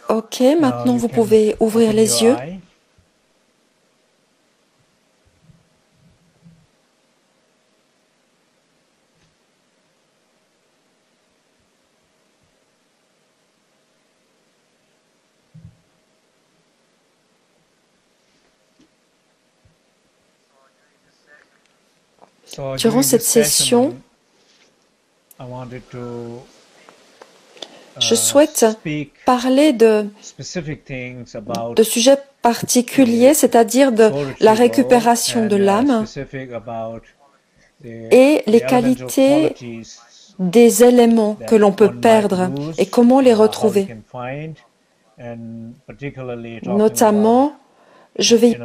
Ok, maintenant vous pouvez ouvrir les yeux. Durant cette session, je souhaite parler de sujets particuliers, c'est-à-dire de la récupération de l'âme et les qualités des éléments que l'on peut perdre et comment les retrouver. Notamment, je vais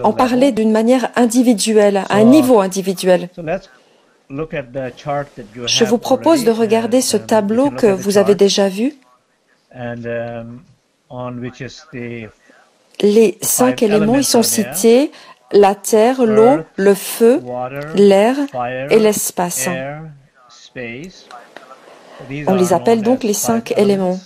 en parler d'une manière individuelle, à un niveau individuel. Je vous propose de regarder ce tableau que vous avez déjà vu. Les 5 éléments y sont cités: la terre, l'eau, le feu, l'air et l'espace. On les appelle donc les 5 éléments.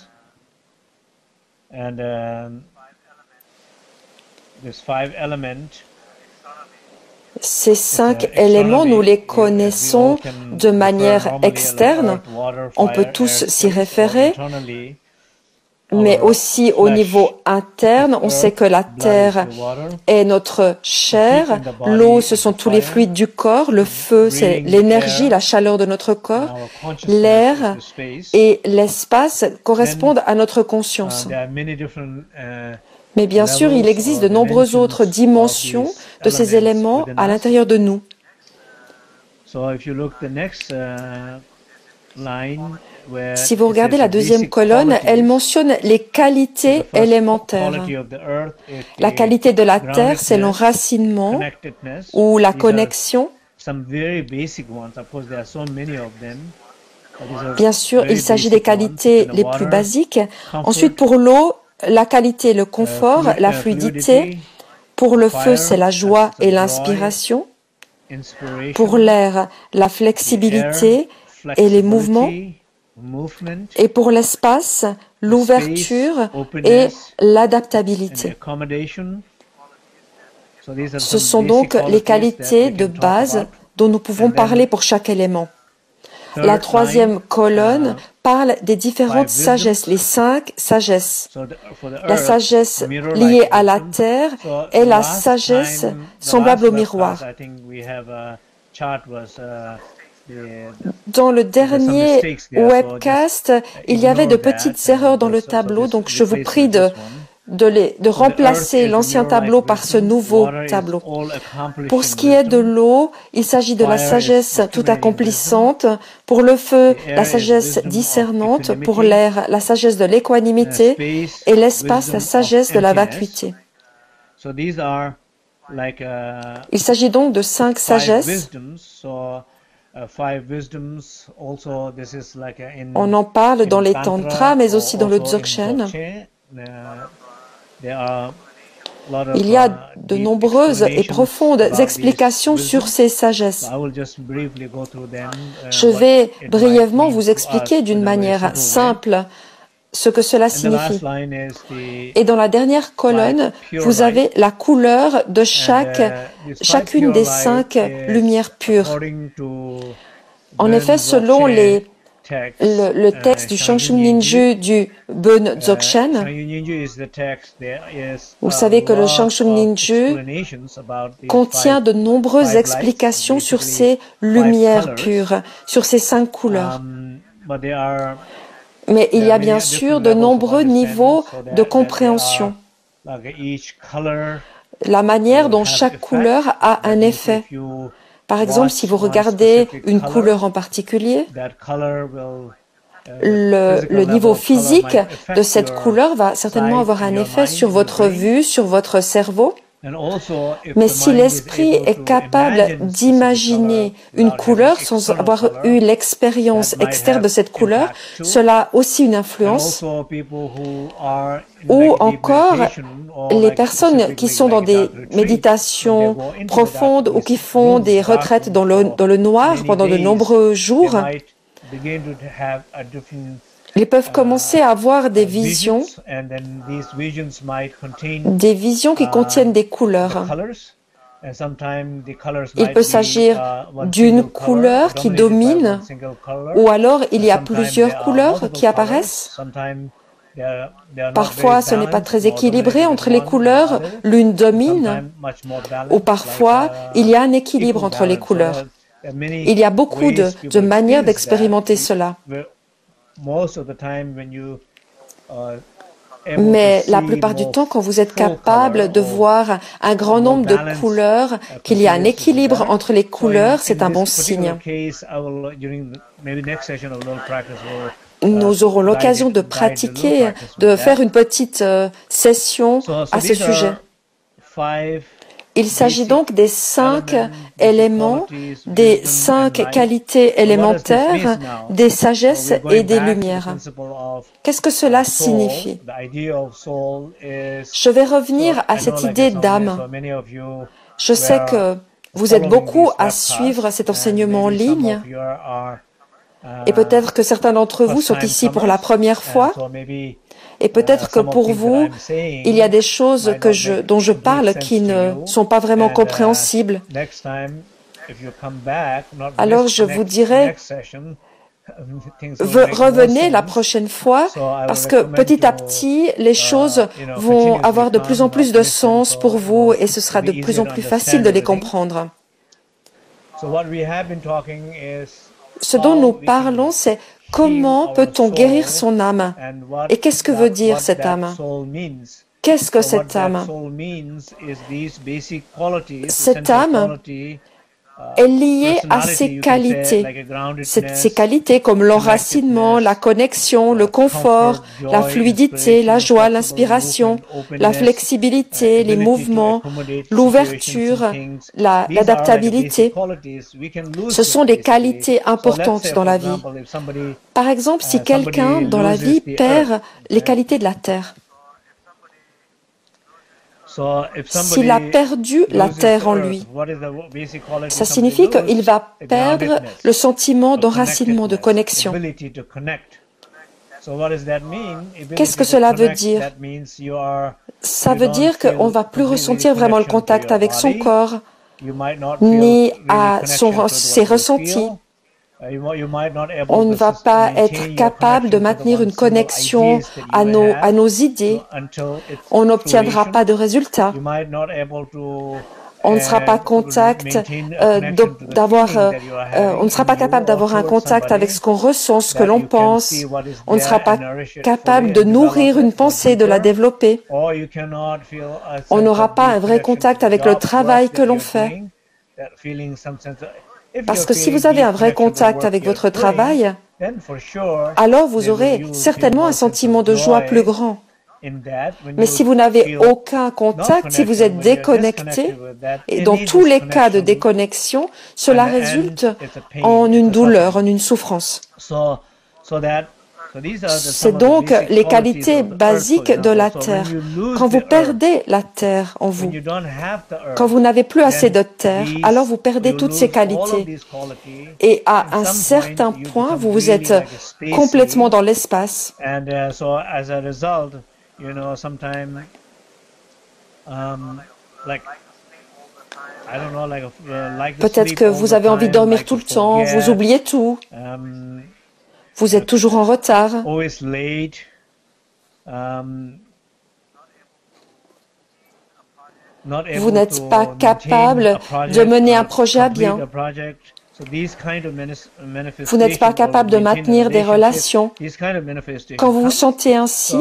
Ces 5 éléments, nous les connaissons de manière externe. On peut tous s'y référer, mais aussi au niveau interne. On sait que la terre est notre chair, l'eau, ce sont tous les fluides du corps, le feu, c'est l'énergie, la chaleur de notre corps, l'air et l'espace correspondent à notre conscience. Mais bien sûr, il existe de nombreuses autres dimensions de ces éléments à l'intérieur de nous. Si vous regardez la deuxième colonne, elle mentionne les qualités élémentaires. La qualité de la terre, c'est l'enracinement ou la connexion. Bien sûr, il s'agit des qualités les plus basiques. Ensuite, pour l'eau, la qualité, le confort, la fluidité. Pour le feu, c'est la joie et l'inspiration. Pour l'air, la flexibilité et les mouvements. Et pour l'espace, l'ouverture et l'adaptabilité. Ce sont donc les qualités de base dont nous pouvons parler pour chaque élément. La troisième colonne parle des différentes sagesses, les 5 sagesses. La sagesse liée à la terre est la sagesse semblable au miroir. Dans le dernier webcast, il y avait de petites erreurs dans le tableau, donc je vous prie de remplacer l'ancien tableau par ce nouveau tableau. Pour ce qui est de l'eau, il s'agit de la sagesse tout accomplissante. Pour le feu, la sagesse discernante. Pour l'air, la sagesse de l'équanimité. Et l'espace, la sagesse de la vacuité. Il s'agit donc de 5 sagesses. On en parle dans les tantras, mais aussi dans le dzogchen. Il y a de nombreuses et profondes explications sur ces sagesses. Je vais brièvement vous expliquer d'une manière simple ce que cela signifie. Et dans la dernière colonne, vous avez la couleur de chacune des 5 lumières pures. En effet, selon le texte du Shangshung Ninju du Bön Dzogchen, vous savez que le Shangshung Ninju contient de nombreuses explications sur ces lumières pures, sur ces 5 couleurs. Mais il y a bien sûr de nombreux niveaux de compréhension. La manière dont chaque couleur a un effet. Par exemple, si vous regardez une couleur en particulier, le niveau physique de cette couleur va certainement avoir un effet sur votre vue, sur votre cerveau. Mais si l'esprit est capable d'imaginer une couleur sans avoir eu l'expérience externe de cette couleur, cela a aussi une influence. Ou encore, les personnes qui sont dans des méditations profondes ou qui font des retraites dans le noir pendant de nombreux jours, Ils peuvent commencer à avoir des visions qui contiennent des couleurs. Il peut s'agir d'une couleur qui domine, ou alors il y a plusieurs couleurs qui apparaissent. Parfois, ce n'est pas très équilibré entre les couleurs, l'une domine, ou parfois, il y a un équilibre entre les couleurs. Il y a beaucoup de manières d'expérimenter cela. Mais la plupart du temps, quand vous êtes capable de voir un grand nombre de couleurs, qu'il y a un équilibre entre les couleurs, c'est un bon signe. Nous aurons l'occasion de pratiquer, de faire une petite session à ce sujet. Il s'agit donc des 5 éléments, des 5 qualités élémentaires, des sagesses et des lumières. Qu'est-ce que cela signifie? Je vais revenir à cette idée d'âme. Je sais que vous êtes beaucoup à suivre cet enseignement en ligne et peut-être que certains d'entre vous sont ici pour la première fois. Et peut-être que pour vous, il y a des choses dont je parle qui ne sont pas vraiment compréhensibles. Alors je vous dirais, revenez la prochaine fois, parce que petit à petit, les choses vont avoir de plus en plus de sens pour vous et ce sera de plus en plus facile de les comprendre. Ce dont nous parlons, c'est comment peut-on guérir son âme? Et qu'est-ce que veut dire cette âme? Qu'est-ce que cette âme? Cette âme est liée à ses qualités. Ces qualités comme l'enracinement, la connexion, le confort, la fluidité, la joie, l'inspiration, la flexibilité, les mouvements, l'ouverture, l'adaptabilité. Ce sont des qualités importantes dans la vie. Par exemple, si quelqu'un dans la vie perd les qualités de la terre, s'il a perdu la terre en lui, ça signifie qu'il va perdre le sentiment d'enracinement, de connexion. Qu'est-ce que cela veut dire? Ça veut dire qu'on ne va plus ressentir vraiment le contact avec son corps, ni à ses ressentis. On ne va pas être capable de maintenir une connexion à nos idées. On n'obtiendra pas de résultats. On ne sera pas on ne sera pas capable d'avoir un contact avec ce qu'on ressent, ce que l'on pense. On ne sera pas capable de nourrir une pensée, de la développer. On n'aura pas un vrai contact avec le travail que l'on fait. Parce que si vous avez un vrai contact avec votre travail, alors vous aurez certainement un sentiment de joie plus grand. Mais si vous n'avez aucun contact, si vous êtes déconnecté, et dans tous les cas de déconnexion, cela résulte en une douleur, en une souffrance. C'est donc les qualités basiques de la terre. Quand vous perdez la terre en vous, quand vous n'avez plus assez de terre, alors vous perdez toutes ces qualités. Et à un certain point, vous êtes complètement dans l'espace. Peut-être que vous avez envie de dormir tout le temps, vous oubliez tout. Vous êtes toujours en retard. Vous n'êtes pas capable de mener un projet à bien. Vous n'êtes pas capable de maintenir des relations. Quand vous vous sentez ainsi,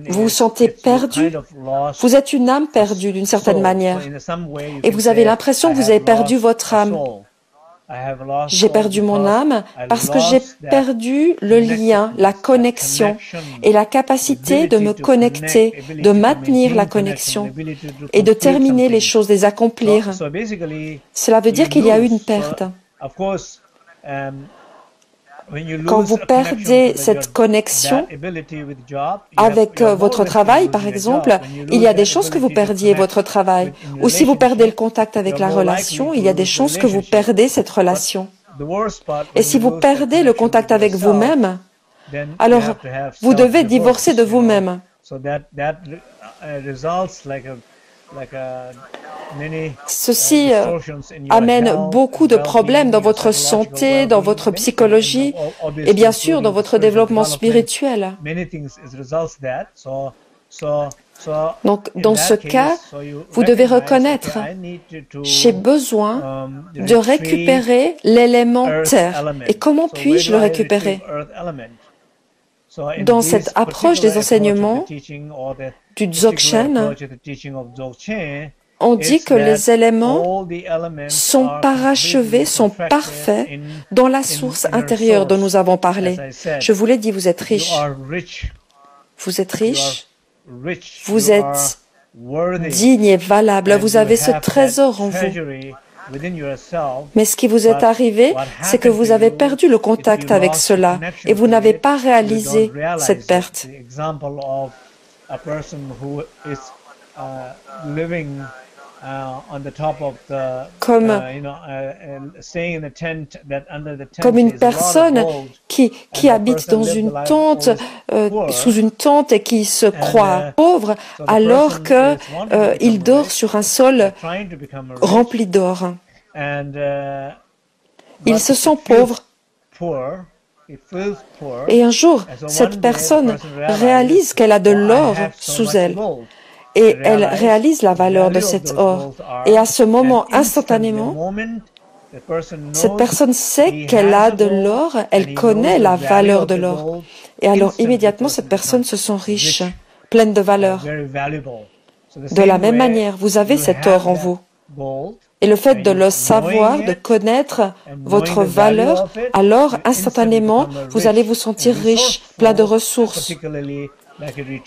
vous vous sentez perdu. Vous êtes une âme perdue d'une certaine manière. Et vous avez l'impression que vous avez perdu votre âme. J'ai perdu mon âme parce que j'ai perdu le lien, la connexion et la capacité de me connecter, de maintenir la connexion et de terminer les choses, les accomplir. Cela veut dire qu'il y a eu une perte. Quand vous perdez cette connexion avec votre travail, par exemple, il y a des chances que vous perdiez votre travail. Ou si vous perdez le contact avec la relation, il y a des chances que vous perdez cette relation. Et si vous perdez le contact avec vous-même, alors vous devez divorcer de vous-même. Ceci amène beaucoup de problèmes dans votre santé, dans votre psychologie et bien sûr dans votre développement spirituel. Donc, dans ce cas, vous devez reconnaître, j'ai besoin de récupérer l'élément terre. Et comment puis-je le récupérer? Dans cette approche des enseignements du Dzogchen, on dit que les éléments sont parachevés, sont parfaits dans la source intérieure dont nous avons parlé. Je vous l'ai dit, vous êtes riche. Vous êtes riche. Vous êtes digne et valable. Vous avez ce trésor en vous. Mais ce qui vous est arrivé, c'est que vous avez perdu le contact avec cela et vous n'avez pas réalisé cette perte. Comme une personne qui habite dans une tente, sous une tente et qui se croit pauvre alors qu'il dort sur un sol rempli d'or. Il se sent pauvre. Et un jour, cette personne réalise qu'elle a de l'or sous elle. Et elle réalise la valeur de cet or. Et à ce moment, instantanément, cette personne sait qu'elle a de l'or, elle connaît la valeur de l'or. Et alors, immédiatement, cette personne se sent riche, pleine de valeur. De la même manière, vous avez cet or en vous. Et le fait de le savoir, de connaître votre valeur, alors, instantanément, vous allez vous sentir riche, plein de ressources.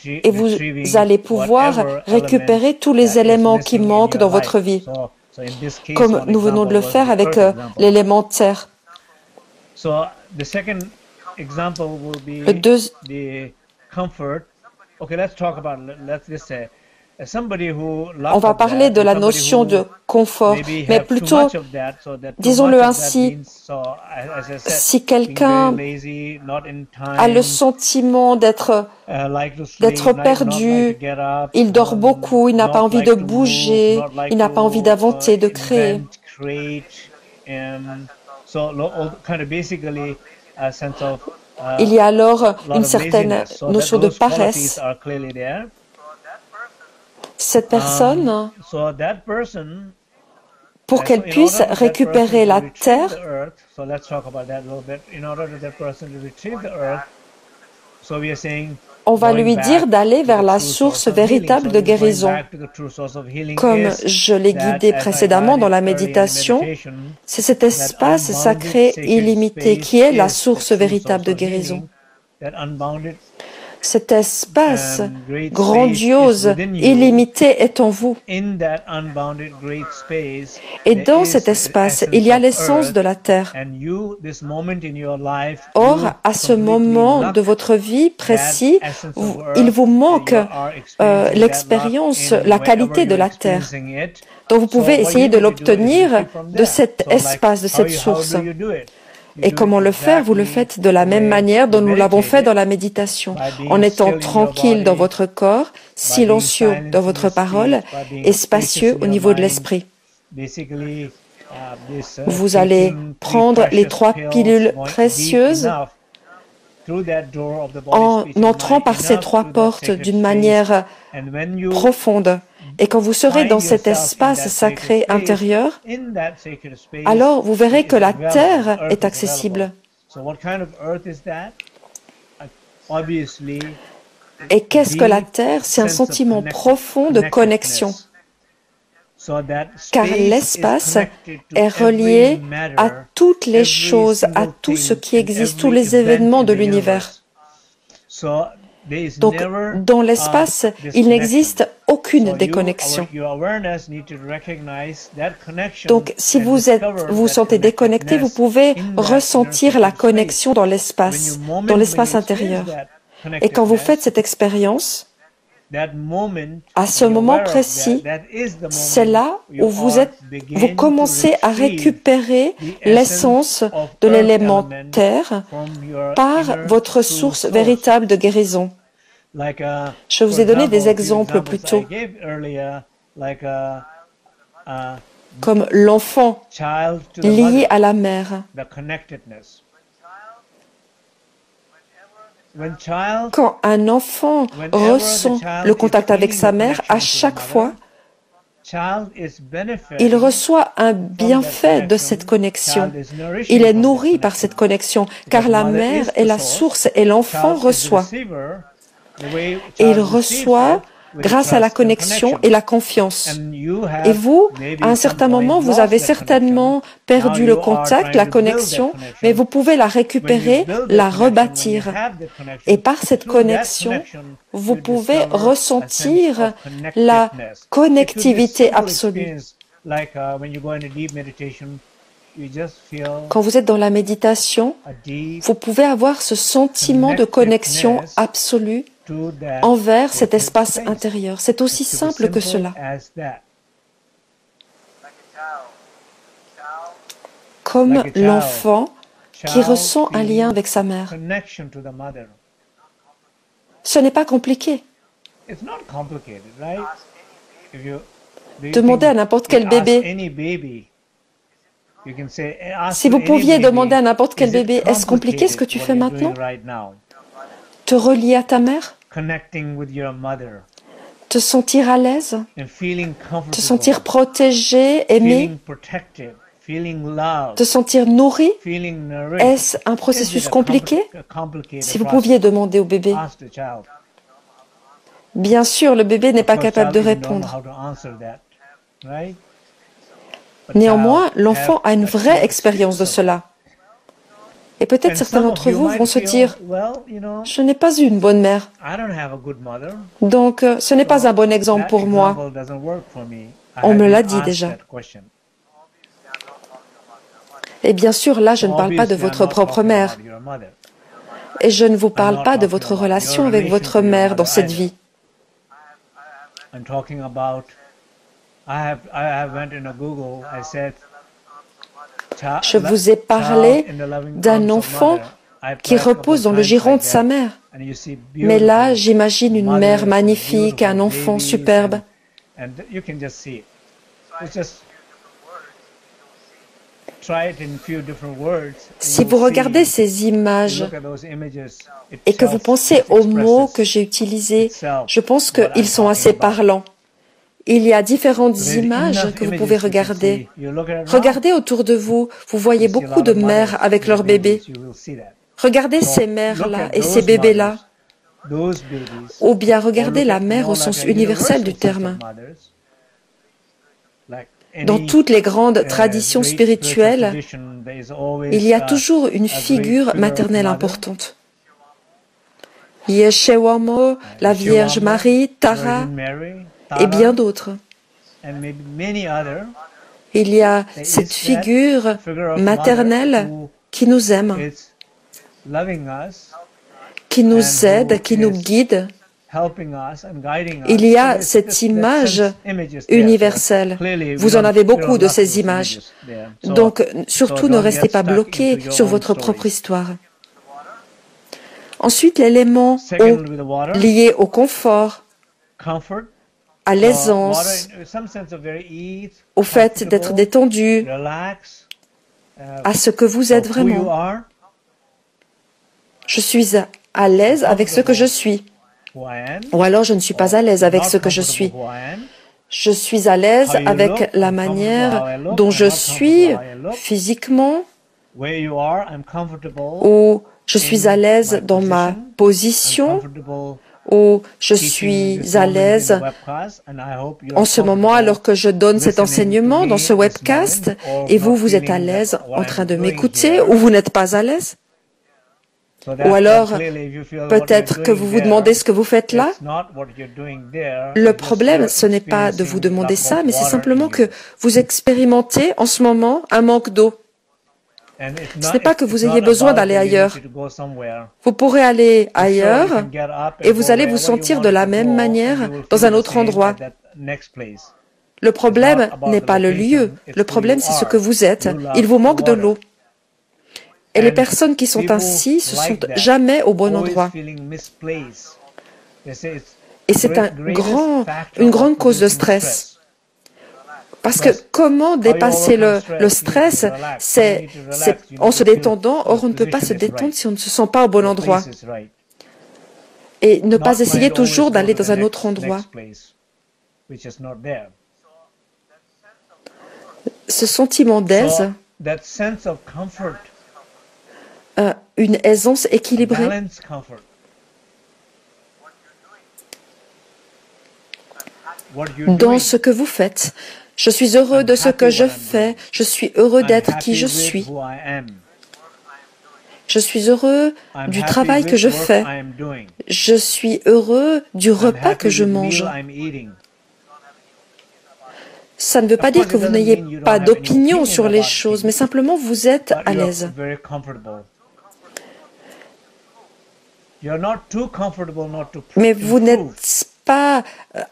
Et vous allez pouvoir récupérer tous les éléments qui manquent dans votre vie, comme nous venons de le faire avec l'élément terre. Le deuxième. On va parler de la notion de confort, mais plutôt, disons-le ainsi, si quelqu'un a le sentiment d'être perdu, il dort beaucoup, il n'a pas envie de bouger, il n'a pas envie d'inventer, de créer. Il y a alors une certaine notion de paresse. Cette personne, pour qu'elle puisse récupérer la terre, on va lui dire d'aller vers la source véritable de guérison. Comme je l'ai guidé précédemment dans la méditation, c'est cet espace sacré illimité qui est la source véritable de guérison. Cet espace grandiose, illimité est en vous. Et dans cet espace, il y a l'essence de la terre. Or, à ce moment de votre vie précis, il vous manque l'expérience, la qualité de la terre. Donc, vous pouvez essayer de l'obtenir de cet espace, de cette source. Et comment le faire? Vous le faites de la même manière dont nous l'avons fait dans la méditation, en étant tranquille dans votre corps, silencieux dans votre parole et spacieux au niveau de l'esprit. Vous allez prendre les 3 pilules précieuses en entrant par ces 3 portes d'une manière profonde. Et quand vous serez dans cet espace sacré intérieur, alors vous verrez que la terre est accessible. Et qu'est-ce que la terre? C'est un sentiment profond de connexion. Car l'espace est relié à toutes les choses, à tout ce qui existe, tous les événements de l'univers. Donc, dans l'espace, il n'existe aucune déconnexion. Donc, si vous vous sentez déconnecté, vous pouvez ressentir la connexion dans l'espace intérieur. Et quand vous faites cette expérience, À ce moment précis, c'est là où vous commencez à récupérer l'essence de l'élément terre par votre source véritable de guérison. Je vous ai donné des exemples plus tôt, comme l'enfant lié à la mère. Quand un enfant ressent le contact avec sa mère, à chaque fois, il reçoit un bienfait de cette connexion. Il est nourri par cette connexion, car la mère est la source et l'enfant reçoit. Et il reçoit grâce à la connexion et la confiance. Et vous, à un certain moment, vous avez certainement perdu le contact, la connexion, mais vous pouvez la récupérer, la rebâtir. Et par cette connexion, vous pouvez ressentir la connectivité absolue. Quand vous êtes dans la méditation, vous pouvez avoir ce sentiment de connexion absolue envers cet espace intérieur. C'est aussi simple que cela. Comme l'enfant qui ressent un lien avec sa mère. Ce n'est pas compliqué. Demandez à n'importe quel bébé. Si vous pouviez demander à n'importe quel bébé, est-ce compliqué ce que tu fais maintenant? Te relier à ta mère? Te sentir à l'aise? Te sentir protégé, aimé? Te sentir nourri? Est-ce un processus compliqué? Si vous pouviez demander au bébé. Bien sûr, le bébé n'est pas capable de répondre. Néanmoins, l'enfant a une vraie expérience de cela. Et peut-être certains d'entre vous vont se dire, « Je n'ai pas eu une bonne mère, donc ce n'est pas un bon exemple pour moi. » On me l'a dit déjà. Et bien sûr, là, je ne parle pas de votre propre mère. Et je ne vous parle pas de votre relation avec votre mère dans cette vie. Je vous ai parlé d'un enfant qui repose dans le giron de sa mère. Mais là, j'imagine une mère magnifique, un enfant superbe. Si vous regardez ces images et que vous pensez aux mots que j'ai utilisés, je pense qu'ils sont assez parlants. Il y a différentes images que vous pouvez regarder. Regardez autour de vous, vous voyez beaucoup de mères avec leurs bébés. Regardez ces mères-là et ces bébés-là. Ou bien regardez la mère au sens universel du terme. Dans toutes les grandes traditions spirituelles, il y a toujours une figure maternelle importante. Yeshua, la Vierge Marie, Tara, et bien d'autres. Il y a cette figure maternelle qui nous aime, qui nous aide, qui nous guide. Il y a cette image universelle. Vous en avez beaucoup de ces images. Donc, surtout, ne restez pas bloqués sur votre propre histoire. Ensuite, l'élément lié au confort, à l'aisance, au fait d'être détendu, à ce que vous êtes vraiment. Je suis à l'aise avec ce que je suis. Ou alors je ne suis pas à l'aise avec ce que je suis. Je suis à l'aise avec la manière dont je suis physiquement, ou je suis à l'aise dans ma position, ou je suis à l'aise en ce moment alors que je donne cet enseignement dans ce webcast, et vous, vous êtes à l'aise en train de m'écouter, ou vous n'êtes pas à l'aise? Ou alors, peut-être que vous vous demandez ce que vous faites là. Le problème, ce n'est pas de vous demander ça, mais c'est simplement que vous expérimentez en ce moment un manque d'eau. Ce n'est pas que vous ayez besoin d'aller ailleurs. Vous pourrez aller ailleurs et vous allez vous sentir de la même manière dans un autre endroit. Le problème n'est pas le lieu, le problème c'est ce que vous êtes. Il vous manque de l'eau. Et les personnes qui sont ainsi se sentent jamais au bon endroit. Et c'est une grande cause de stress. Parce que comment dépasser le stress, c'est en se détendant. Or, on ne peut pas se détendre si on ne se sent pas au bon endroit. Et ne pas essayer toujours d'aller dans un autre endroit. Ce sentiment d'aise, une aisance équilibrée, dans ce que vous faites. Je suis heureux de ce que je fais, je suis heureux d'être qui je suis. Je suis heureux du travail que je fais. Je suis heureux du repas que je mange. Ça ne veut pas dire que vous n'ayez pas d'opinion sur les choses, mais simplement vous êtes à l'aise. Mais vous n'êtes pas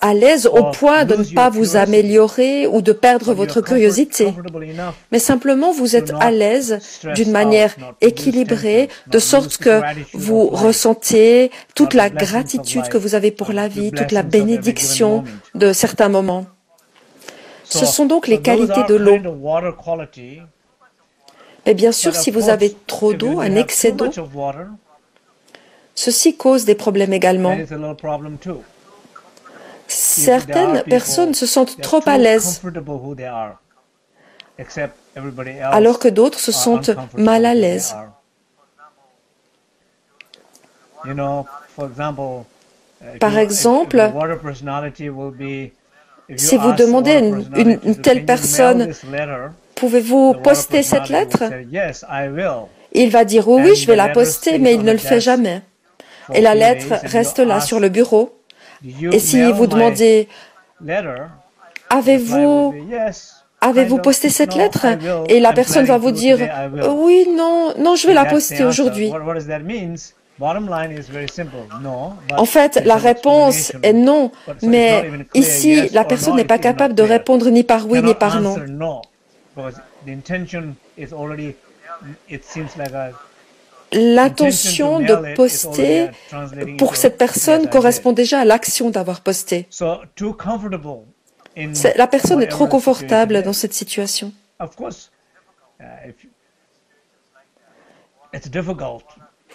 à l'aise au point de ne pas vous améliorer ou de perdre votre curiosité. Mais simplement, vous êtes à l'aise d'une manière équilibrée, de sorte que vous ressentez toute la gratitude que vous avez pour la vie, toute la bénédiction de certains moments. Ce sont donc les qualités de l'eau. Mais bien sûr, si vous avez trop d'eau, un excès d'eau, ceci cause des problèmes également. Certaines personnes se sentent trop à l'aise, alors que d'autres se sentent mal à l'aise. Par exemple, si vous demandez à une telle personne, pouvez-vous poster cette lettre? Il va dire oui, oui, je vais la poster, mais il ne le fait jamais. Et la lettre reste là sur le bureau. Et si vous demandez, avez-vous posté cette lettre? Et la personne va vous dire, oui, non, non, je vais la poster aujourd'hui. En fait, la réponse est non, mais ici, la personne n'est pas capable de répondre ni par oui ni par non. L'intention de poster pour cette personne correspond déjà à l'action d'avoir posté. La personne est trop confortable dans cette situation.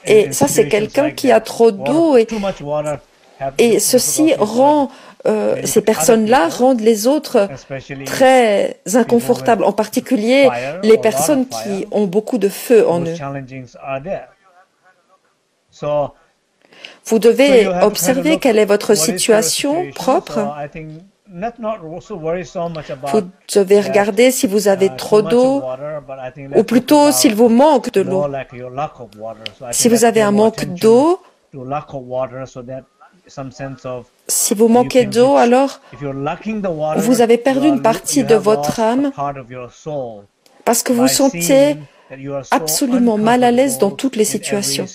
Et ça, c'est quelqu'un qui a trop d'eau et ceci rend, ces personnes-là rendent les autres très inconfortables, en particulier les personnes qui ont beaucoup de feu en eux. Vous devez observer quelle est votre situation propre. Vous devez regarder si vous avez trop d'eau, ou plutôt s'il vous manque de l'eau. Si vous avez un manque d'eau, si vous manquez d'eau, alors vous avez perdu une partie de votre âme parce que vous vous sentez absolument mal à l'aise dans toutes les situations.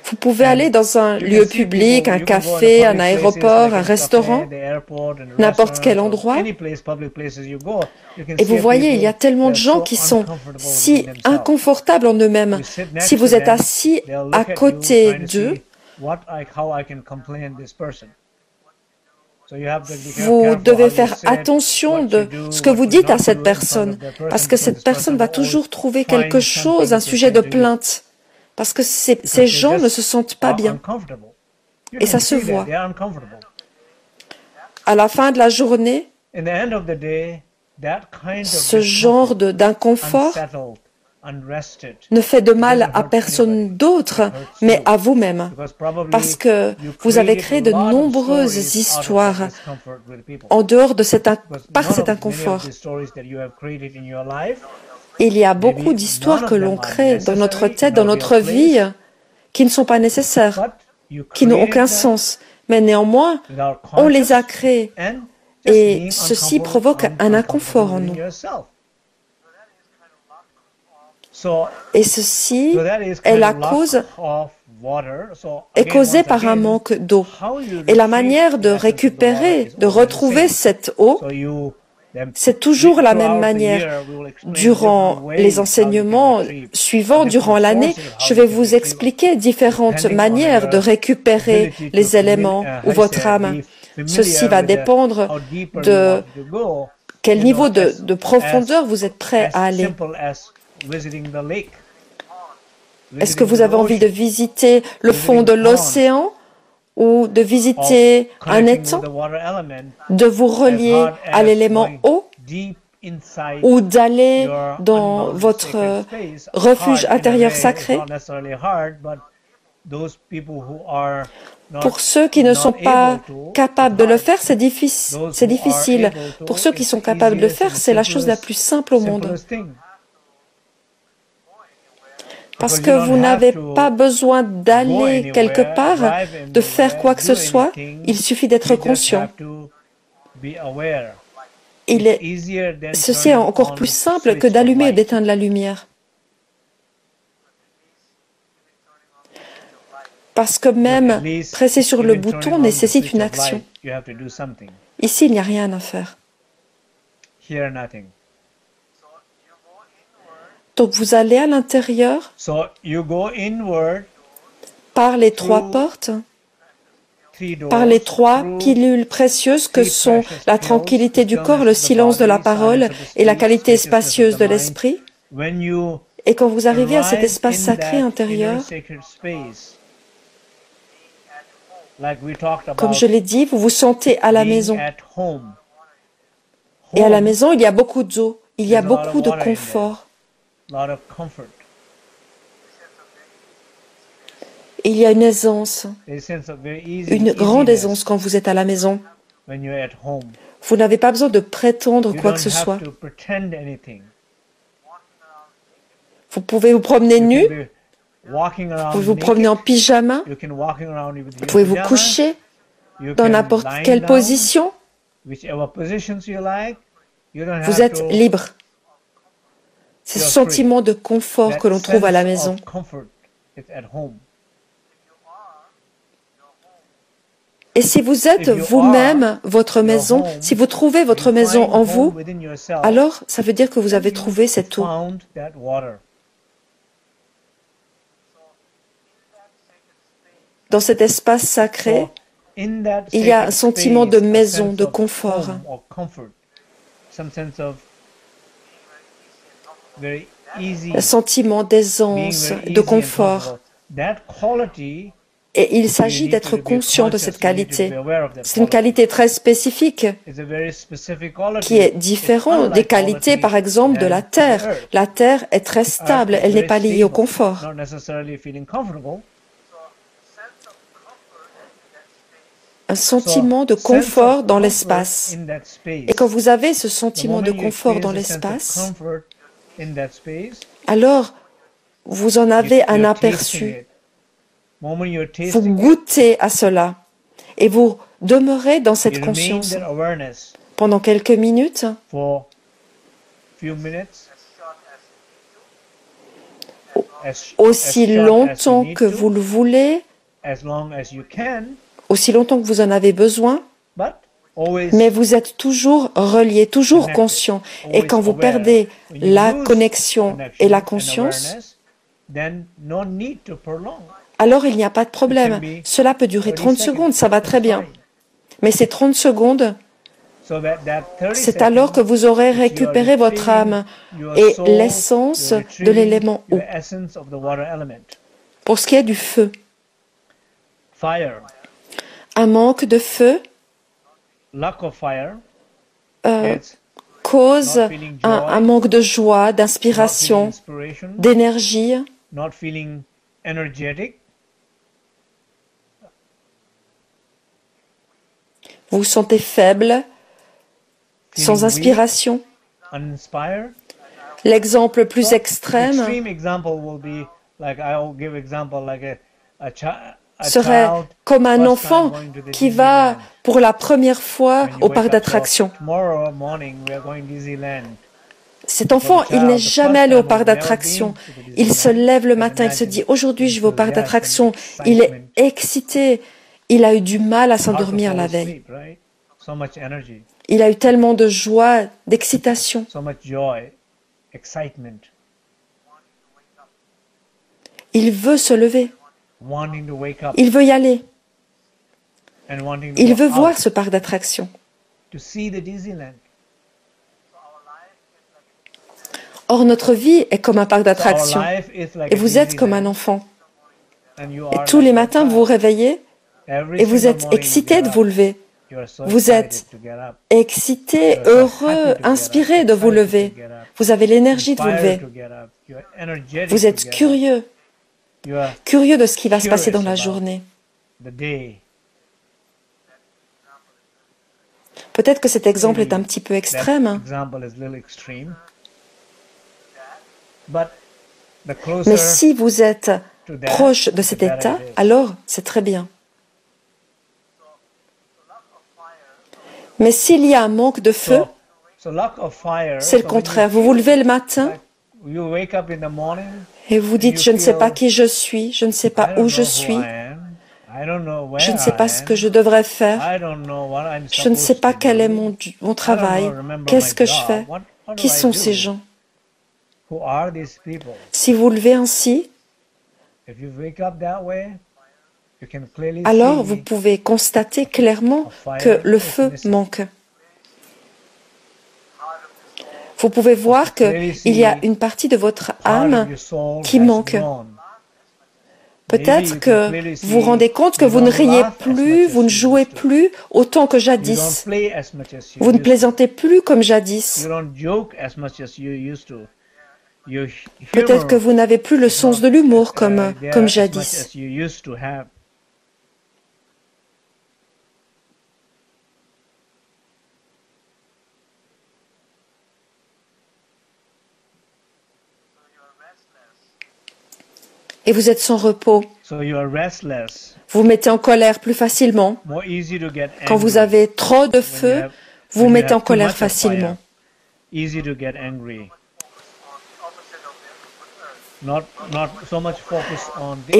Vous pouvez aller dans un lieu public, un café, un aéroport, un restaurant, n'importe quel endroit, et vous voyez, il y a tellement de gens qui sont si inconfortables en eux-mêmes. Si vous êtes assis à côté d'eux, vous devez faire attention de ce que vous dites à cette personne, parce que cette personne va toujours trouver quelque chose, un sujet de plainte. Parce que ces gens ne se sentent pas bien. Et ça se voit. À la fin de la journée, ce genre d'inconfort ne fait de mal à personne d'autre, mais à vous-même. Parce que vous avez créé de nombreuses histoires en dehors de par cet inconfort. Il y a beaucoup d'histoires que l'on crée dans notre tête, dans notre vie, qui ne sont pas nécessaires, qui n'ont aucun sens. Mais néanmoins, on les a créées. Et ceci provoque un inconfort en nous. Et ceci est la cause, est causée par un manque d'eau. Et la manière de récupérer, de retrouver cette eau, c'est toujours la même manière. Durant les enseignements suivants, durant l'année, je vais vous expliquer différentes manières de récupérer les éléments ou votre âme. Ceci va dépendre de quel niveau de profondeur vous êtes prêt à aller. Est-ce que vous avez envie de visiter le fond de l'océan ou de visiter un étang, de vous relier à l'élément eau ou d'aller dans votre refuge intérieur sacré? Pour ceux qui ne sont pas capables de le faire, c'est difficile. Pour ceux qui sont capables de le faire, c'est la chose la plus simple au monde. Parce que vous n'avez pas besoin d'aller quelque part, de faire quoi que ce soit, il suffit d'être conscient. Ceci est encore plus simple que d'allumer et d'éteindre la lumière. Parce que même presser sur le bouton nécessite une action. Ici, il n'y a rien à faire. Donc vous allez à l'intérieur par les trois portes, par les trois pilules précieuses que sont la tranquillité du corps, le silence de la parole et la qualité spacieuse de l'esprit. Et quand vous arrivez à cet espace sacré intérieur, comme je l'ai dit, vous vous sentez à la maison. Et à la maison, il y a beaucoup d'eau, il y a beaucoup de confort. Il y a une aisance, une grande aisance quand vous êtes à la maison. Vous n'avez pas besoin de prétendre quoi que ce soit. Vous pouvez vous promener nu, vous pouvez vous promener en pyjama, vous pouvez vous coucher dans n'importe quelle position. Vous êtes libre. C'est ce sentiment de confort que l'on trouve à la maison. Et si vous êtes vous-même votre maison, si vous trouvez votre maison en vous, alors ça veut dire que vous avez trouvé cette eau. Dans cet espace sacré, il y a un sentiment de maison, de confort. Un sentiment d'aisance, de confort. Et il s'agit d'être conscient de cette qualité. C'est une qualité très spécifique qui est différente des qualités, par exemple, de la Terre. La Terre est très stable, elle n'est pas liée au confort. Un sentiment de confort dans l'espace. Et quand vous avez ce sentiment de confort dans l'espace, alors vous en avez un aperçu. Vous goûtez à cela et vous demeurez dans cette conscience pendant quelques minutes, aussi longtemps que vous le voulez, aussi longtemps que vous en avez besoin, mais vous êtes toujours relié, toujours conscient. Et quand vous perdez la connexion et la conscience, alors il n'y a pas de problème. Cela peut durer 30 secondes, ça va très bien. Mais ces 30 secondes, c'est alors que vous aurez récupéré votre âme et l'essence de l'élément eau. Pour ce qui est du feu, un manque de feu cause un manque de joie, d'inspiration, d'énergie. Vous vous sentez faible, sans inspiration. L'exemple le plus extrême serait comme un enfant qui va pour la première fois au parc d'attractions. Cet enfant, il n'est jamais allé au parc d'attractions. Il se lève le matin, il se dit « Aujourd'hui, je vais au parc d'attractions ». Il est excité. Il a eu du mal à s'endormir la veille. Il a eu tellement de joie, d'excitation. Il veut se lever. Il veut y aller. Il veut voir ce parc d'attractions. Or, notre vie est comme un parc d'attractions. Et vous êtes comme un enfant. Et tous les matins, vous vous réveillez et vous êtes excité de vous lever. Vous êtes excité, heureux, inspiré de vous lever. Vous avez l'énergie de vous lever. Vous êtes curieux. Curieux de ce qui va se passer dans la journée. Peut-être que cet exemple est un petit peu extrême. Mais si vous êtes proche de cet état, alors c'est très bien. Mais s'il y a un manque de feu, c'est le contraire. Vous vous levez le matin et vous dites « Je ne sais pas qui je suis, je ne sais pas où je suis, je ne sais pas ce que je devrais faire, je ne sais pas quel est mon travail, qu'est-ce que je fais, qui sont ces gens ?» Si vous levez ainsi, alors vous pouvez constater clairement que le feu manque. Vous pouvez voir qu'il y a une partie de votre âme qui manque. Peut-être que vous vous rendez compte que vous ne riez plus, vous ne jouez plus autant que jadis. Vous ne plaisantez plus comme jadis. Peut-être que vous n'avez plus le sens de l'humour comme jadis. Et vous êtes sans repos. Vous vous mettez en colère plus facilement. Quand vous avez trop de feu, vous vous mettez en colère facilement. Et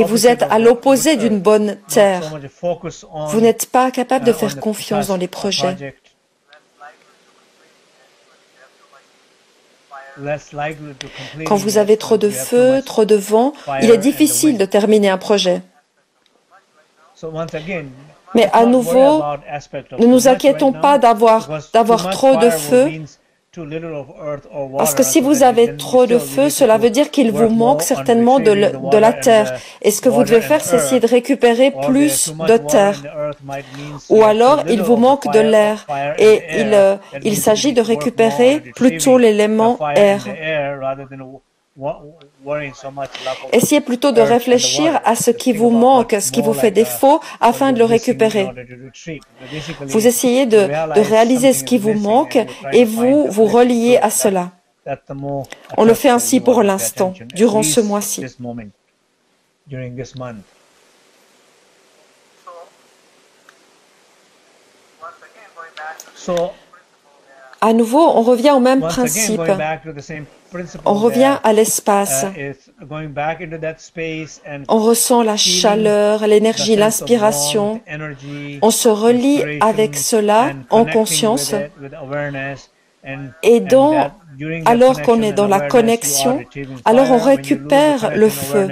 vous êtes à l'opposé d'une bonne terre. Vous n'êtes pas capable de faire confiance dans les projets. Quand vous avez trop de feu, trop de vent, il est difficile de terminer un projet. Mais à nouveau, ne nous inquiétons pas d'avoir trop de feu, parce que si vous avez trop de feu, cela veut dire qu'il vous manque certainement de la terre. Et ce que vous devez faire, c'est essayer de récupérer plus de terre. Ou alors, il vous manque de l'air. Et il s'agit de récupérer plutôt l'élément air. Essayez plutôt de réfléchir à ce qui vous manque, ce qui vous fait défaut, afin de le récupérer. Vous essayez de réaliser ce qui vous manque et vous vous reliez à cela. On le fait ainsi pour l'instant, durant ce mois-ci. À nouveau, on revient au même principe. On revient à l'espace. On ressent la chaleur, l'énergie, l'inspiration. On se relie avec cela en conscience. Et alors qu'on est dans la connexion, alors on récupère le feu.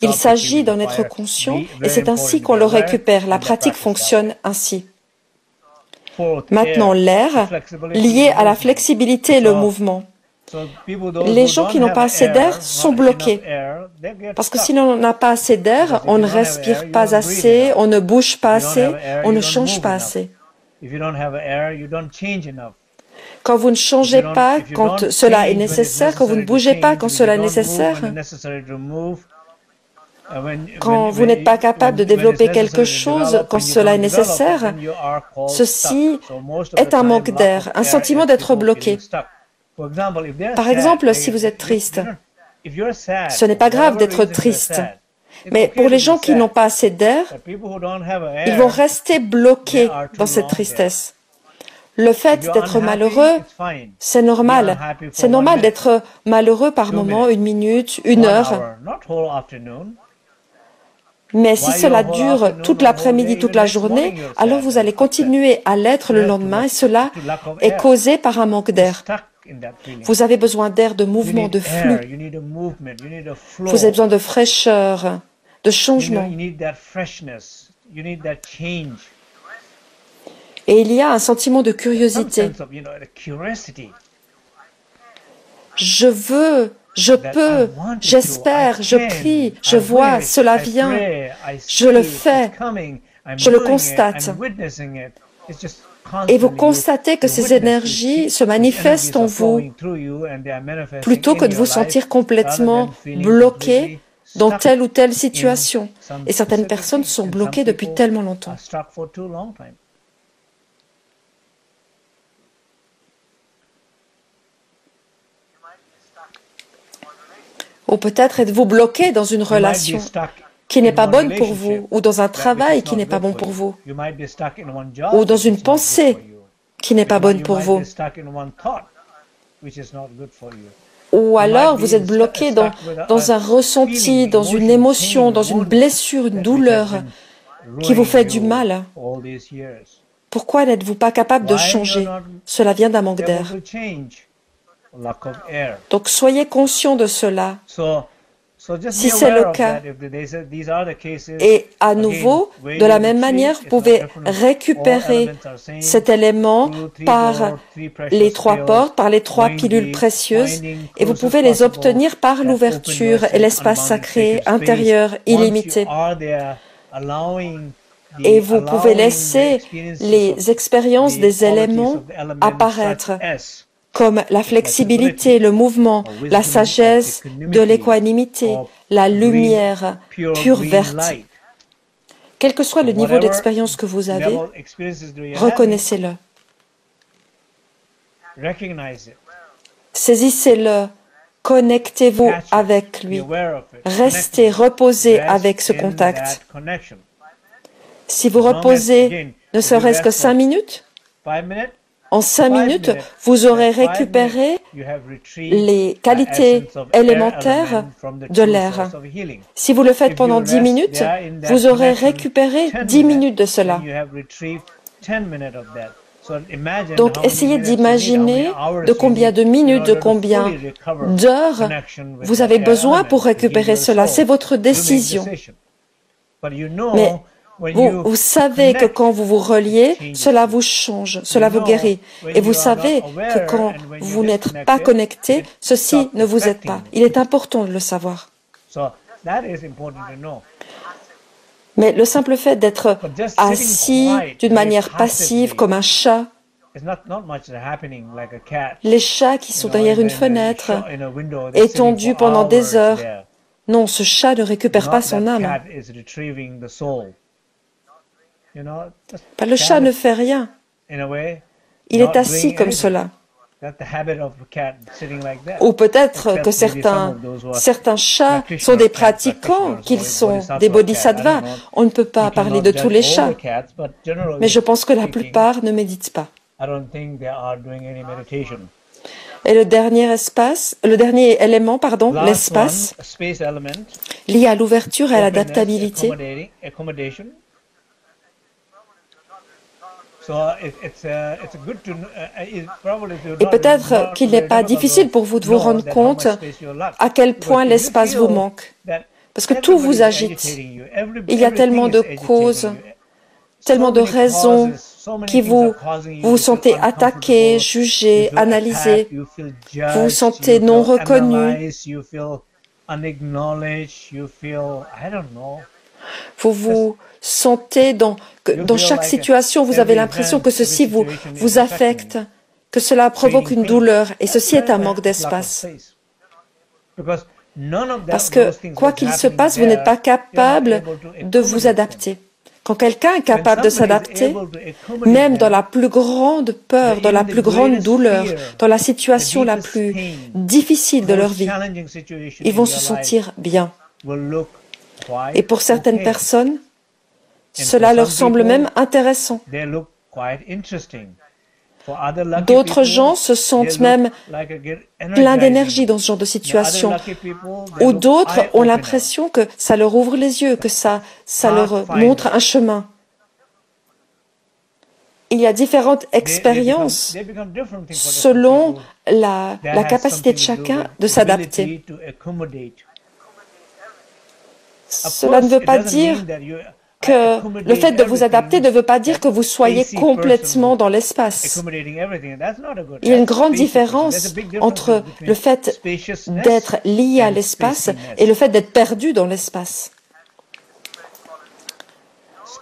Il s'agit d'en être conscient et c'est ainsi qu'on le récupère. La pratique fonctionne ainsi. Maintenant, l'air, lié à la flexibilité et le mouvement. Les gens qui n'ont pas assez d'air sont bloqués. Parce que si l'on n'a pas assez d'air, on ne respire pas assez, on ne bouge pas assez, on ne change pas assez. Quand vous ne changez pas quand cela est nécessaire, quand vous ne bougez pas quand cela est nécessaire, quand vous n'êtes pas capable de développer quelque chose quand cela est nécessaire, ceci est un manque d'air, un sentiment d'être bloqué. Par exemple, si vous êtes triste, ce n'est pas grave d'être triste. Mais pour les gens qui n'ont pas assez d'air, ils vont rester bloqués dans cette tristesse. Le fait d'être malheureux, c'est normal. C'est normal d'être malheureux par moment, 1 minute, 1 heure. Mais si cela dure toute l'après-midi, toute la journée, alors vous allez continuer à l'être le lendemain et cela est causé par un manque d'air. Vous avez besoin d'air, de mouvement, de flux. Vous avez besoin de fraîcheur, de changement. Et il y a un sentiment de curiosité. Je veux, je peux, j'espère, je prie, je vois, cela vient, je le fais, je le constate. Et vous constatez que ces énergies se manifestent en vous plutôt que de vous sentir complètement bloqué dans telle ou telle situation. Et certaines personnes sont bloquées depuis tellement longtemps. Ou peut-être êtes-vous bloqué dans une relation qui n'est pas bonne pour vous, ou dans un travail qui n'est pas bon pour vous, ou dans une pensée qui n'est pas bonne pour vous. Ou alors vous êtes bloqué dans un ressenti, dans une émotion, dans une blessure, une douleur qui vous fait du mal. Pourquoi n'êtes-vous pas capable de changer? Cela vient d'un manque d'air. Donc soyez conscient de cela. Si c'est le cas, et à nouveau, de la même manière, vous pouvez récupérer cet élément par les 3 portes, par les 3 pilules précieuses, et vous pouvez les obtenir par l'ouverture et l'espace sacré intérieur illimité. Et vous pouvez laisser les expériences des éléments apparaître, comme la flexibilité, le mouvement, la sagesse de l'équanimité, la lumière pure verte. Quel que soit le niveau d'expérience que vous avez, reconnaissez-le. Saisissez-le, connectez-vous avec lui. Restez, reposez avec ce contact. Si vous reposez ne serait-ce que 5 minutes, en 5 minutes, vous aurez récupéré les qualités élémentaires de l'air. Si vous le faites pendant 10 minutes, vous aurez récupéré 10 minutes de cela. Donc, essayez d'imaginer de combien de minutes, de combien d'heures vous avez besoin pour récupérer cela. C'est votre décision. Mais vous savez que quand vous vous reliez, cela vous change, cela vous guérit. Et vous savez que quand vous n'êtes pas connecté, ceci ne vous aide pas. Il est important de le savoir. Mais le simple fait d'être assis d'une manière passive comme un chat, les chats qui sont derrière une fenêtre, étendus pendant des heures, non, ce chat ne récupère pas son âme. Le chat ne fait rien. Il est assis comme cela. Ou peut-être que certains chats sont des pratiquants, qu'ils sont des bodhisattvas. On ne peut pas parler de tous les chats, mais je pense que la plupart ne méditent pas. Et le dernier élément, l'espace, lié à l'ouverture et à l'adaptabilité. Et peut-être qu'il n'est pas difficile pour vous de vous rendre compte à quel point l'espace vous manque. Parce que tout vous agite. Il y a tellement de causes, tellement de raisons qui vous sentez attaqué, jugé, analysé. Vous vous sentez non reconnu. Vous vous sentez dans chaque situation, vous avez l'impression que ceci vous affecte, que cela provoque une douleur, et ceci est un manque d'espace. Parce que, quoi qu'il se passe, vous n'êtes pas capable de vous adapter. Quand quelqu'un est capable de s'adapter, même dans la plus grande peur, dans la plus grande douleur, dans la situation la plus difficile de leur vie, ils vont se sentir bien. Et pour certaines personnes, cela leur semble même intéressant. D'autres gens se sentent même pleins d'énergie dans ce genre de situation. Ou d'autres ont l'impression que ça leur ouvre les yeux, que ça leur montre un chemin. Il y a différentes expériences selon la capacité de chacun de s'adapter. Cela ne veut pas dire que le fait de vous adapter ne veut pas dire que vous soyez complètement dans l'espace. Il y a une grande différence entre le fait d'être lié à l'espace et le fait d'être perdu dans l'espace.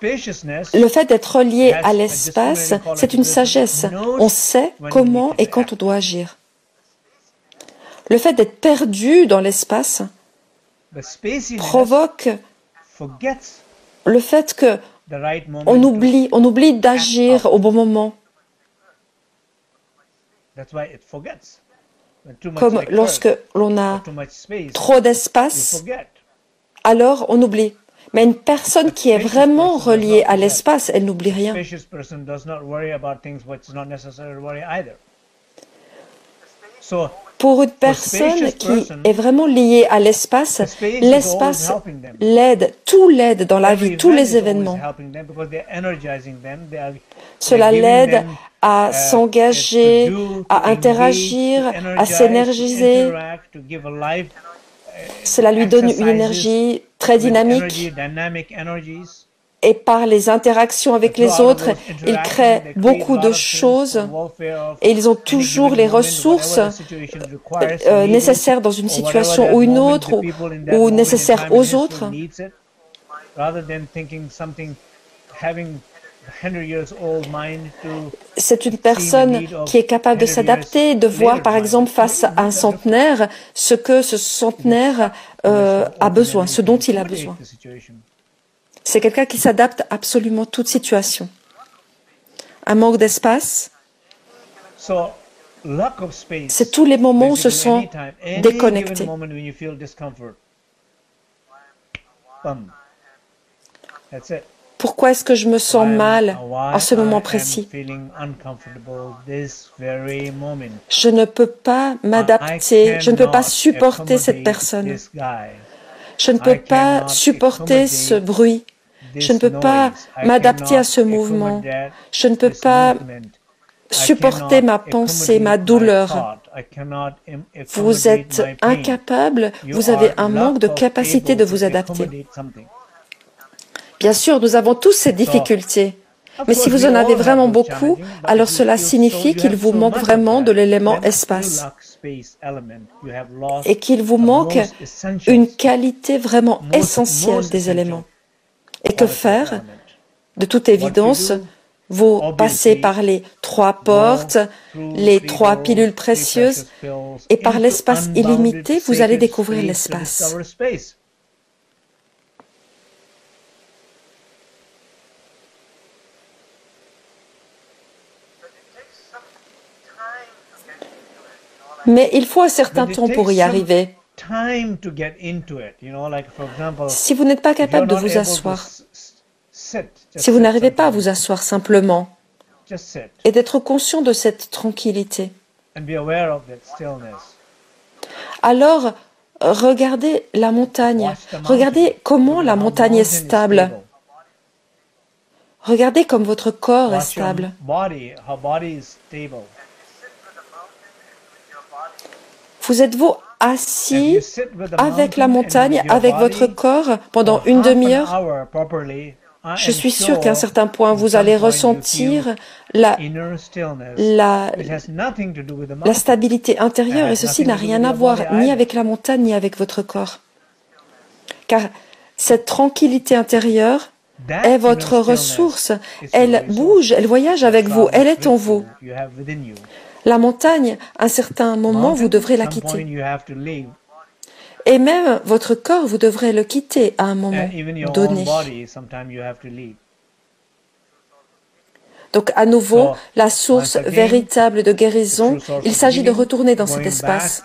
Le fait d'être relié à l'espace, c'est une sagesse. On sait comment et quand on doit agir. Le fait d'être perdu dans l'espace provoque le fait qu'on oublie d'agir au bon moment. Comme lorsque l'on a trop d'espace, alors on oublie. Mais une personne qui est vraiment reliée à l'espace, elle n'oublie rien. Pour une personne qui est vraiment liée à l'espace, l'espace l'aide, tout l'aide dans la vie, tous les événements. Cela l'aide à s'engager, à interagir, à s'énergiser. Cela lui donne une énergie très dynamique. Et par les interactions avec les autres, ils créent beaucoup de choses et ils ont toujours les ressources nécessaires dans une situation ou une autre ou nécessaires aux autres. C'est une personne qui est capable de s'adapter, de voir par exemple face à un centenaire ce que ce centenaire a besoin, ce dont il a besoin. C'est quelqu'un qui s'adapte à absolument toute situation. Un manque d'espace, c'est tous les moments où on se sent déconnecté. Pourquoi est-ce que je me sens mal en ce moment précis? Je ne peux pas m'adapter, je ne peux pas supporter cette personne. Je ne peux pas supporter ce bruit. Je ne peux pas m'adapter à ce mouvement. Je ne peux pas supporter ma pensée, ma douleur. Vous êtes incapable, vous avez un manque de capacité de vous adapter. Bien sûr, nous avons tous ces difficultés. Mais si vous en avez vraiment beaucoup, alors cela signifie qu'il vous manque vraiment de l'élément espace. Et qu'il vous manque une qualité vraiment essentielle des éléments. Et que faire? De toute évidence, vous passez par les 3 portes, les 3 pilules précieuses, et par l'espace illimité, vous allez découvrir l'espace. Mais il faut un certain temps pour y arriver. Si vous n'êtes pas capable de vous asseoir, si vous n'arrivez pas à vous asseoir simplement, et d'être conscient de cette tranquillité, alors regardez la montagne, regardez comment la montagne est stable. Regardez comme votre corps est stable. Vous êtes-vous assis avec la montagne, avec votre corps pendant une demi-heure? Je suis sûre qu'à un certain point, vous allez ressentir la stabilité intérieure et ceci n'a rien à voir ni avec la montagne ni avec votre corps. Car cette tranquillité intérieure est votre ressource. Elle bouge, elle voyage avec vous, elle est en vous. La montagne, à un certain moment, vous devrez la quitter. Et même votre corps, vous devrez le quitter à un moment donné. Donc, à nouveau, la source véritable de guérison, il s'agit de retourner dans cet espace.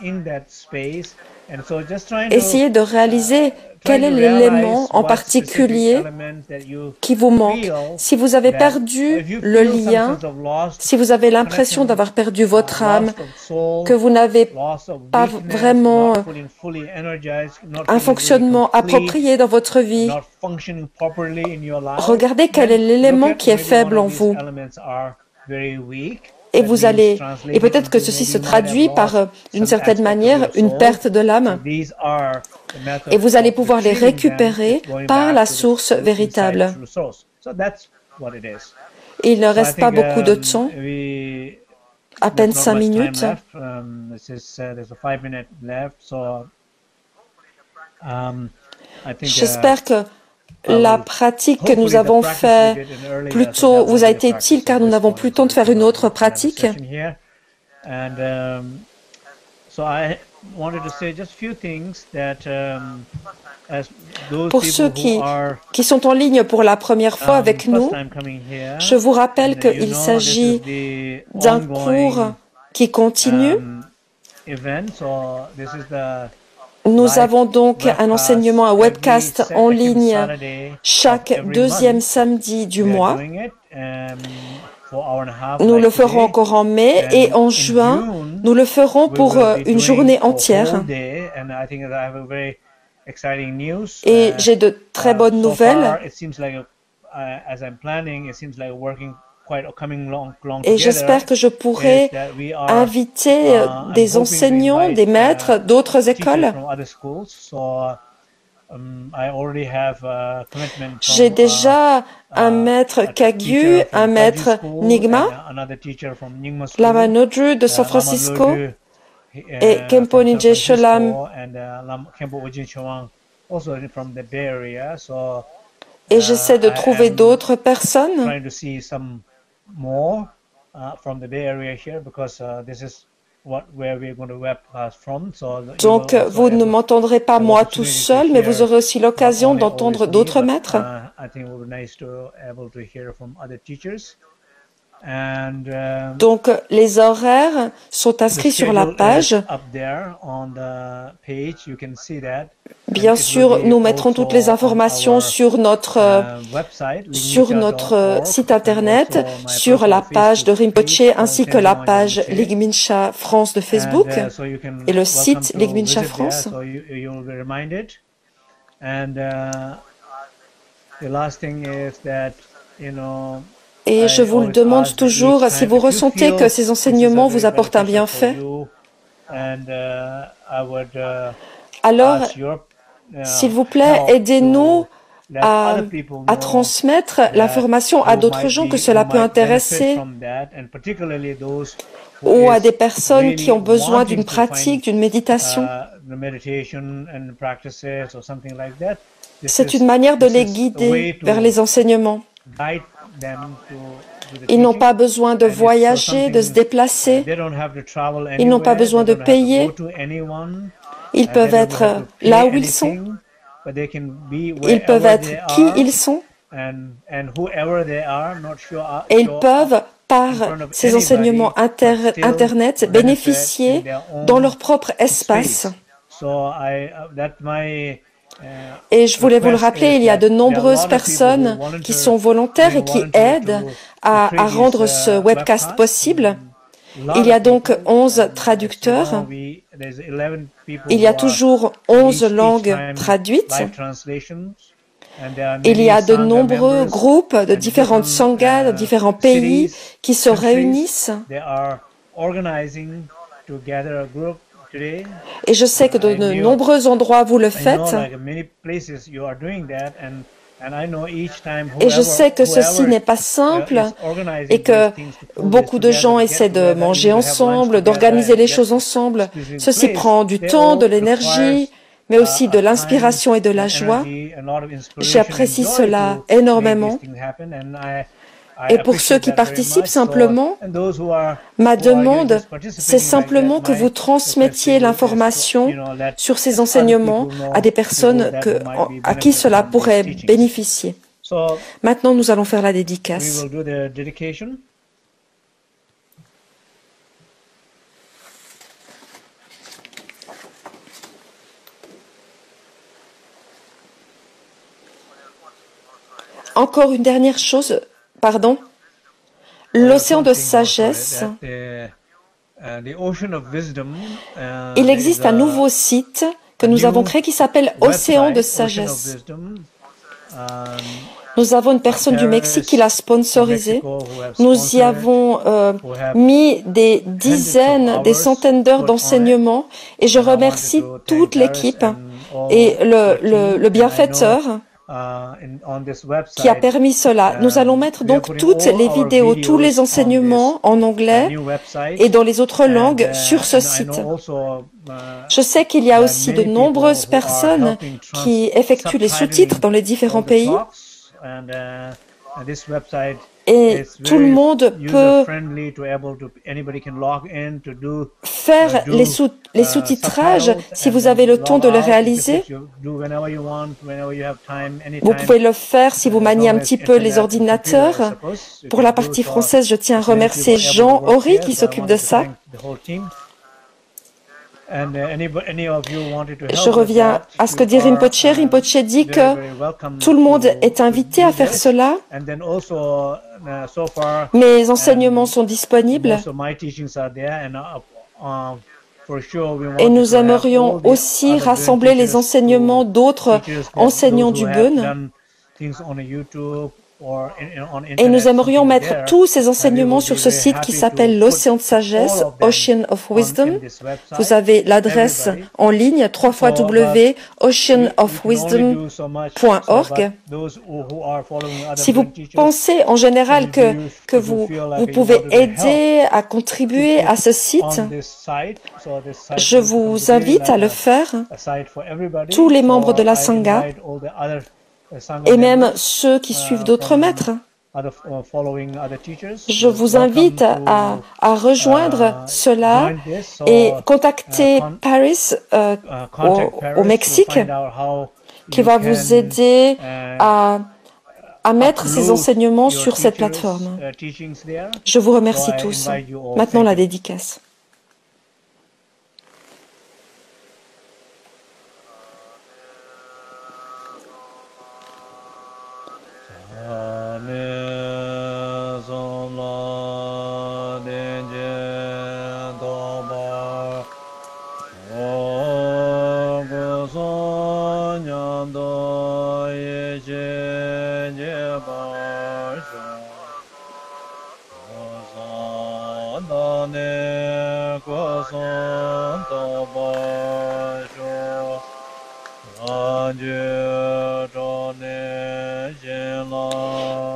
Essayez de réaliser quel est l'élément en particulier qui vous manque. Si vous avez perdu le lien, si vous avez l'impression d'avoir perdu votre âme, que vous n'avez pas vraiment un fonctionnement approprié dans votre vie, regardez quel est l'élément qui est faible en vous. Et peut-être que ceci se traduit par, d'une certaine manière, une perte de l'âme. Et vous allez pouvoir les récupérer par la source véritable. Il ne reste pas beaucoup de temps, à peine 5 minutes. J'espère que la pratique que nous avons faite plus tôt vous a été utile car nous n'avons plus le temps de faire une autre pratique. Pour ceux qui sont en ligne pour la première fois avec nous, je vous rappelle qu'il s'agit d'un cours qui continue. Nous avons donc un enseignement, un webcast en ligne chaque deuxième samedi du mois. Nous le ferons encore en mai et en juin, nous le ferons pour une journée entière. Et j'ai de très bonnes nouvelles. Et j'espère que je pourrai inviter des enseignants, des maîtres d'autres écoles. J'ai déjà un maître Kagyu, un maître Nyingma, Lama Nodru de San Francisco et Khenpo Nyingche Cholam. Et j'essaie de trouver d'autres personnes. Donc, vous ne m'entendrez pas moi tout seul, mais vous aurez aussi l'occasion d'entendre d'autres maîtres. Donc, les horaires sont inscrits sur la page. Bien sûr, nous mettrons toutes les informations sur notre site internet, sur la page de Rinpoche, ainsi que la page Ligmincha France de Facebook et le site Ligmincha France. Et je vous le demande toujours, si vous ressentez que ces enseignements vous apportent un bienfait, alors, s'il vous plaît, aidez-nous à transmettre l'information à d'autres gens que cela peut intéresser, ou à des personnes qui ont besoin d'une pratique, d'une méditation. C'est une manière de les guider vers les enseignements. Ils n'ont pas besoin de voyager, de se déplacer. Ils n'ont pas besoin de payer. Ils peuvent être là où ils sont. Ils peuvent être qui ils sont. Et ils peuvent, par ces enseignements Internet, bénéficier dans leur propre espace. Et je voulais vous le rappeler, il y a de nombreuses personnes qui sont volontaires et qui aident à rendre ce webcast possible. Il y a donc 11 traducteurs. Il y a toujours 11 langues traduites. Il y a de nombreux groupes de différentes sanghas, de différents pays qui se réunissent. Et je sais que de nombreux endroits vous le faites. Et je sais que ceci n'est pas simple et que beaucoup de gens essaient de manger ensemble, d'organiser les choses ensemble. Ceci prend du temps, de l'énergie, mais aussi de l'inspiration et de la joie. J'apprécie cela énormément. Et pour ceux qui participent simplement, ma demande, c'est simplement que vous transmettiez l'information sur ces enseignements à des personnes à qui cela pourrait bénéficier. Maintenant, nous allons faire la dédicace. Encore une dernière chose, pardon. L'océan de sagesse. Il existe un nouveau site que nous avons créé qui s'appelle Océan de sagesse. Nous avons une personne du Mexique qui l'a sponsorisé. Nous y avons mis des dizaines, des centaines d'heures d'enseignement et je remercie toute l'équipe et le bienfaiteur qui a permis cela. Nous allons mettre donc toutes les vidéos, tous les enseignements en anglais et dans les autres langues sur ce site. Je sais qu'il y a aussi de nombreuses personnes qui effectuent les sous-titres dans les différents pays. Et tout le monde peut faire les sous-titrages si vous avez le temps de le réaliser. Vous pouvez le faire si vous maniez un petit peu les ordinateurs. Pour la partie française, je tiens à remercier Jean Horry qui s'occupe de ça. Je reviens à ce que dit Rinpoche. Rinpoche dit que tout le monde est invité à faire cela. Mes enseignements sont disponibles. Et nous aimerions aussi rassembler les enseignements d'autres enseignants du Bön. Et nous aimerions mettre tous ces enseignements sur ce site qui s'appelle l'Océan de Sagesse, Ocean of Wisdom. Vous avez l'adresse en ligne, www.oceanofwisdom.org. Si vous pensez en général que vous pouvez aider à contribuer à ce site, je vous invite à le faire. Tous les membres de la Sangha et même ceux qui suivent d'autres maîtres. Je vous invite à rejoindre cela et contacter Paris au Mexique qui va vous aider à mettre ces enseignements sur cette plateforme. Je vous remercie tous. Maintenant la dédicace.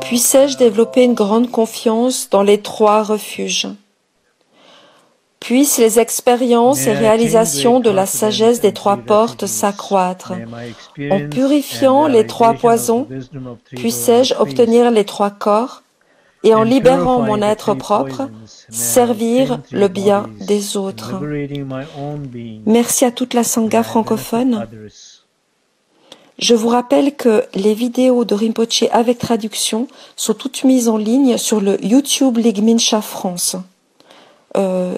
Puissais-je développer une grande confiance dans les trois refuges? Puissent les expériences et réalisations de la sagesse des trois portes s'accroître. En purifiant les trois poisons, puissais-je obtenir les trois corps et en libérant mon être propre, servir le bien des autres. Merci à toute la Sangha francophone. Je vous rappelle que les vidéos de Rinpoche avec traduction sont toutes mises en ligne sur le YouTube Ligue Mincha France.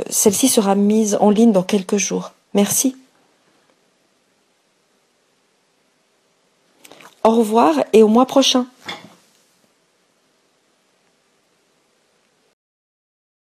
Celle-ci sera mise en ligne dans quelques jours. Merci. Au revoir et au mois prochain.